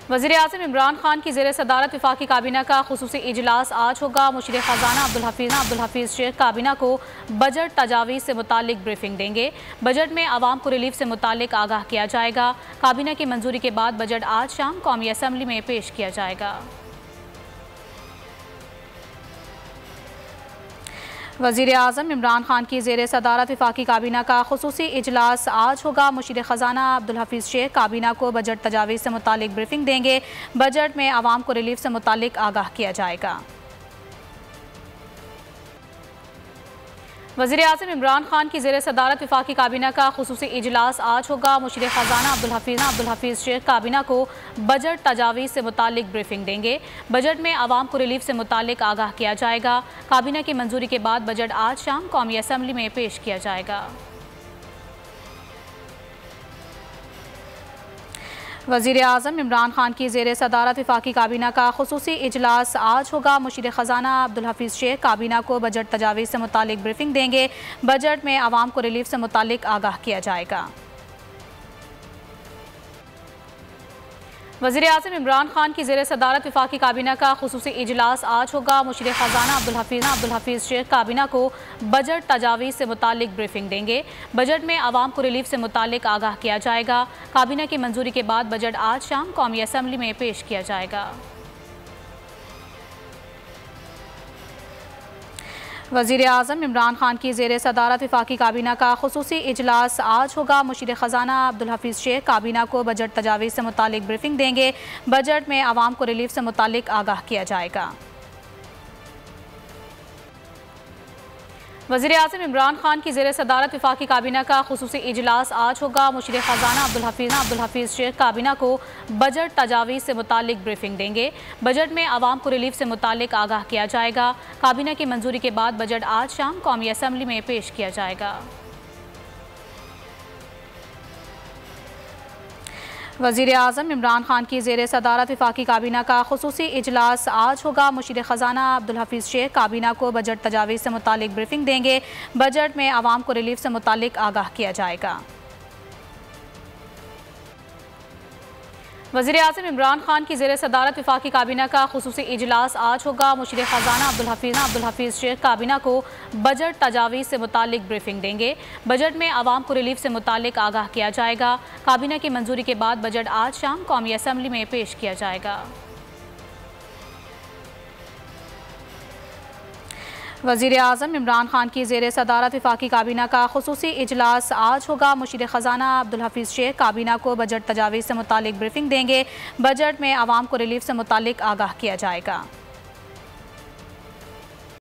वज़ीर-ए-आज़म इमरान खान की ज़ेर सदारत वफ़ाक़ी काबीना का ख़ुसूसी इजलास आज होगा। मुशीर ख़ज़ाना अब्दुल हफ़ीज़ शेख काबीना को बजट तजावीज़ से मुतालिक ब्रीफिंग देंगे। बजट में आवाम को रिलीफ से मुतालिक आगाह किया जाएगा। काबीना की मंजूरी के बाद बजट आज शाम कौमी असम्बली में पेश किया जाएगा। वज़ीर-ए-आज़म इमरान खान की ज़ेर सदारत वफ़ाक़ी काबीना का ख़ुसूसी इजलास आज होगा। मुशीर ख़ज़ाना अब्दुल हफ़ीज़ शेख काबीना को बजट तजावीज़ से मुतालिक ब्रीफिंग देंगे। बजट में आवाम को रिलीफ से मुतालिक आगाह किया जाएगा। वज़ीर-ए-आज़म इमरान खान की ज़ेर सदारत वफ़ाक़ी काबीना का ख़ुसूसी इजलास आज होगा। मुशीर ख़ज़ाना अब्दुल हफ़ीज़ शेख काबीना को बजट तजावीज़ से मुतालिक ब्रीफिंग देंगे। बजट में आवाम को रिलीफ से मुतालिक आगाह किया जाएगा। काबीना की मंजूरी के बाद बजट आज शाम कौमी असम्बली में पेश किया जाएगा। वज़ीर-ए-आज़म इमरान खान की ज़ेर सदारत वफ़ाक़ी काबीना का ख़ुसूसी इजलास आज होगा। मुशीर ख़ज़ाना अब्दुल हफ़ीज़ शेख काबीना को बजट तजावीज़ से मुतालिक ब्रीफिंग देंगे। बजट में आवाम को रिलीफ से मुतालिक आगाह किया जाएगा। वज़ीर-ए-आज़म इमरान खान की ज़ेर सदारत वफ़ाक़ी काबीना का ख़ुसूसी इजलास आज होगा। मुशीर ख़ज़ाना अब्दुल हफ़ीज़ शेख काबीना को बजट तजावीज़ से मुतालिक ब्रीफिंग देंगे। बजट में आवाम को रिलीफ से मुतालिक आगाह किया जाएगा। काबीना की मंजूरी के बाद बजट आज शाम कौमी असम्बली में पेश किया जाएगा। वज़ीर-ए-आज़म इमरान खान की ज़ेर सदारत वफ़ाक़ी काबीना का ख़ुसूसी इजलास आज होगा। मुशीर ख़ज़ाना अब्दुल हफ़ीज़ शेख काबीना को बजट तजावीज़ से मुतालिक ब्रीफिंग देंगे। बजट में आवाम को रिलीफ से मुतालिक आगाह किया जाएगा। वज़ीर-ए-आज़म इमरान खान की ज़ेर सदारत वफ़ाक़ी काबीना का ख़ुसूसी इजलास आज होगा। मुशीर ख़ज़ाना अब्दुल हफ़ीज़ शेख काबीना को बजट तजावीज़ से मुतालिक ब्रीफिंग देंगे। बजट में आवाम को रिलीफ से मुतालिक आगाह किया जाएगा। काबीना की मंजूरी के बाद बजट आज शाम कौमी असम्बली में पेश किया जाएगा। वज़ीर-ए-आज़म इमरान खान की ज़ेर सदारत वफ़ाक़ी काबीना का ख़ुसूसी इजलास आज होगा। मुशीर ख़ज़ाना अब्दुल हफ़ीज़ शेख काबीना को बजट तजावीज़ से मुतालिक ब्रीफिंग देंगे। बजट में आवाम को रिलीफ से मुतालिक आगाह किया जाएगा। वज़ीर-ए-आज़म इमरान खान की ज़ेर सदारत वफ़ाक़ी काबीना का ख़ुसूसी इजलास आज होगा। मुशीर ख़ज़ाना अब्दुल हफ़ीज़ शेख काबीना को बजट तजावीज़ से मुतालिक ब्रीफिंग देंगे। बजट में आवाम को रिलीफ से मुतालिक आगाह किया जाएगा। काबीना की मंजूरी के बाद बजट आज शाम कौमी असम्बली में पेश किया जाएगा। वज़ीर-ए-आज़म इमरान खान की ज़ेर सदारत वफ़ाक़ी काबीना का ख़ुसूसी इजलास आज होगा। मुशीर ख़ज़ाना अब्दुल हफ़ीज़ शेख काबीना को बजट तजावीज़ से मुतालिक ब्रीफिंग देंगे। बजट में आवाम को रिलीफ से मुतालिक आगाह किया जाएगा।